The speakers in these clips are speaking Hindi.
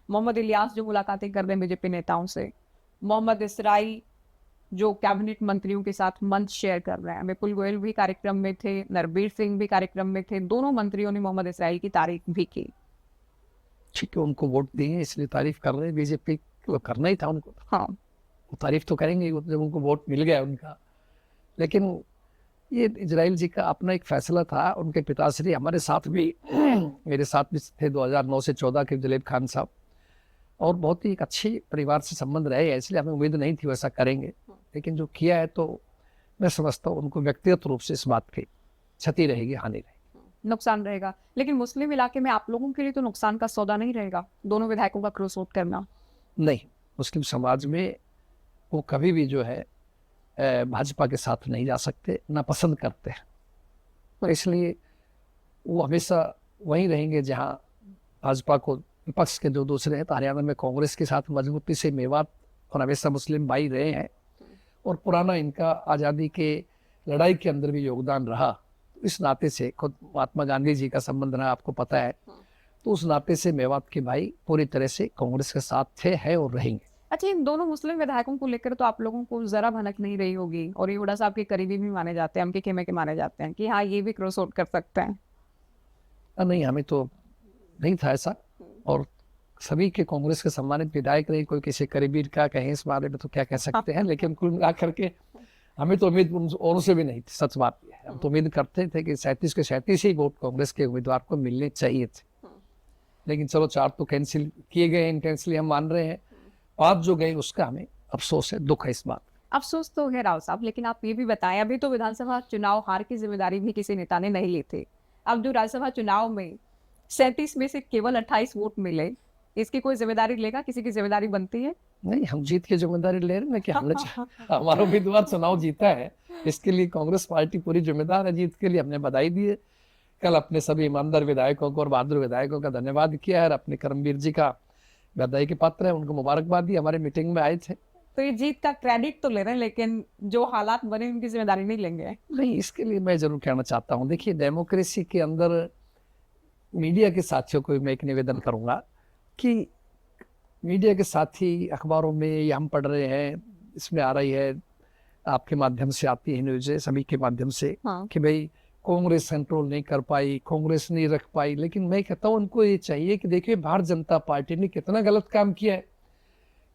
मोहम्मद इलियास जो मुलाकातें कर रहे हैं बीजेपी नेताओं से, मोहम्मद इसराई जो कैबिनेट मंत्रियों के साथ मंच शेयर कर रहे हैं, विपुल गोयल भी कार्यक्रम में थे, नरबीर सिंह भी कार्यक्रम में थे, दोनों मंत्रियों ने मोहम्मद इसराइल की तारीफ भी की। ठीक है, उनको वोट दिए इसलिए तारीफ कर रहे हैं, बीजेपी को करना ही था उनको। हाँ, वो तारीफ तो करेंगे जब उनको वोट मिल गया उनका। लेकिन ये इजराइल जी का अपना एक फैसला था। उनके पिताश्री हमारे साथ भी मेरे साथ भी थे 2009 से 14 के जलेब खान साहब, और बहुत ही एक अच्छी परिवार से संबंध रहे हैं, इसलिए हमें उम्मीद नहीं थी वैसा करेंगे। लेकिन जो किया है तो मैं समझता हूँ उनको व्यक्तिगत रूप से इस बात की क्षति रहेगी, हानि रहेगी, नुकसान रहेगा। लेकिन मुस्लिम इलाके में आप लोगों के लिए तो नुकसान का सौदा नहीं रहेगा, दोनों विधायकों का क्रॉस वोट करना। नहीं, मुस्लिम समाज में वो कभी भी जो है भाजपा के साथ नहीं जा सकते, ना पसंद करते हैं। तो इसलिए वो हमेशा वहीं रहेंगे जहां भाजपा को विपक्ष के जो दूसरे हैं। तो हरियाणा में कांग्रेस के साथ मजबूती से मेवात और हमेशा मुस्लिम भाई रहे हैं, और पुराना इनका आज़ादी के लड़ाई के अंदर भी योगदान रहा। इस नाते से खुद महात्मा गांधी जी का संबंध रहा, आपको पता है। तो उस नाते से मेवात के भाई पूरी तरह से कांग्रेस के साथ थे, है और रहेंगे। अच्छा, इन दोनों मुस्लिम विधायकों को लेकर तो आप लोगों को जरा भनक नहीं रही होगी, और ये हुड्डा साहब के करीबी भी माने जाते हैं, उनके खेमे के माने जाते हैं कि हाँ ये भी क्रॉस वोट कर सकते हैं। नहीं, हमें तो नहीं था ऐसा, और सभी के कांग्रेस के सम्मानित विधायक रहे, कोई किसी करीबी का कहें इस बारे में तो क्या कह सकते हैं। लेकिन कुल मिला करके हमें तो उम्मीद औरों से भी नहीं थी, सच बात यह है। हम तो उम्मीद करते थे कि 37 के 37 ही वोट कांग्रेस के उम्मीदवार को मिलने चाहिए थे। लेकिन चलो 4 तो कैंसिल किए गए इंटेंसली, हम मान रहे हैं। 5 जो गए उसका हमें अफसोस है, दुख है इस बात। अफसोस तो है राव साहब, लेकिन आप ये भी बताएं, अभी तो विधानसभा चुनाव हार की जिम्मेदारी भी किसी नेता ने नहीं ली थी। अब जो राज्यसभा चुनाव में 37 में से केवल 28 वोट मिले, इसकी कोई जिम्मेदारी लेगा? किसी की जिम्मेदारी बनती है? नहीं, हम जीत की जिम्मेदारी ले रहे हैं कि हमने हमारा उम्मीदवार चुनाव जीता है, इसके लिए कांग्रेस पार्टी पूरी जिम्मेदार है जीत के लिए। हमने बधाई दी है, कल अपने सभी ईमानदार विधायकों को और बहादुर विधायकों का धन्यवाद किया है, और अपने कर्मवीर जी का बधाई के पात्र है, उनको मुबारकबाद दी। हमारे मीटिंग में आए थे। तो ये जीत का क्रेडिट तो ले रहे हैं, लेकिन जो हालात बने उनकी जिम्मेदारी नहीं लेंगे। नहीं, इसके लिए मैं जरूर कहना चाहता हूँ, देखिए डेमोक्रेसी के अंदर मीडिया के साथियों को मैं एक निवेदन करूंगा कि मीडिया के साथी अखबारों में ये हम पढ़ रहे हैं, इसमें आ रही है, आपके माध्यम से आती है न्यूज़ें, सभी के माध्यम से, हाँ। कि भाई कांग्रेस कंट्रोल नहीं कर पाई, कांग्रेस नहीं रख पाई। लेकिन मैं कहता हूँ उनको ये चाहिए कि देखिए भारतीय जनता पार्टी ने कितना गलत काम किया है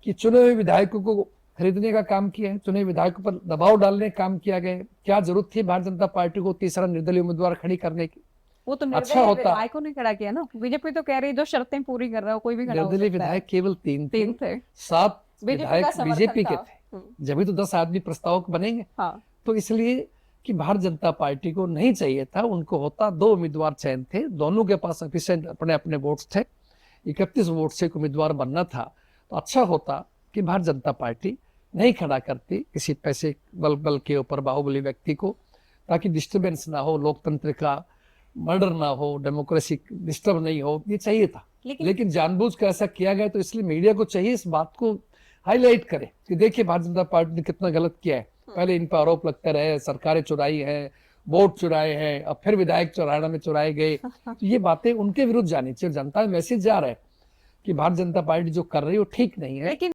कि चुने हुए विधायकों को खरीदने का काम किया है, चुने हुए विधायकों पर दबाव डालने का काम किया गया। क्या जरूरत थी भारतीय जनता पार्टी को तीसरा निर्दलीय उम्मीदवार खड़ी करने की? वो तो अच्छा होता, विधायकों ने खड़ा किया ना। बीजेपी तो कह रही है जो शर्तें पूरी कर रहा हो कोई भी खड़ा हो निर्दलीय सकता है। विधायक केवल 3 थे। 7 बीजेपी विधायक का समर्थन बीजेपी के था। थे, जब तो 10 आदमी प्रस्तावक बनेंगे। हाँ। तो इसलिए कि भारतीय जनता पार्टी को नहीं चाहिए था, उनको होता 2 उम्मीदवार चयन थे, दोनों के पास सफिशिएंट अपने अपने वोट्स थे, 31 वोट से एक उम्मीदवार बनना था। तो अच्छा होता कि भारतीय जनता पार्टी नहीं खड़ा करती किसी पैसे बल के ऊपर बाहुबली व्यक्ति को, ताकि डिस्टर्बेंस ना हो, लोकतंत्र का मर्डर ना हो, डेमोक्रेसी डिस्टर्ब नहीं हो। ये चाहिए था, लेकिन जानबूझ कर ऐसा किया गया। तो इसलिए मीडिया को चाहिए इस बात को हाईलाइट करे कि देखिए भारतीय जनता पार्टी ने कितना गलत किया है। पहले इन पर आरोप लगते रहे, सरकारें चुराई है, वोट चुराए हैं, अब फिर विधायक हरियाणा में चुराए गए। तो ये बातें उनके विरुद्ध जानी चाहिए। जनता में मैसेज जा रहा है कि भारतीय जनता पार्टी जो कर रही है वो ठीक नहीं है।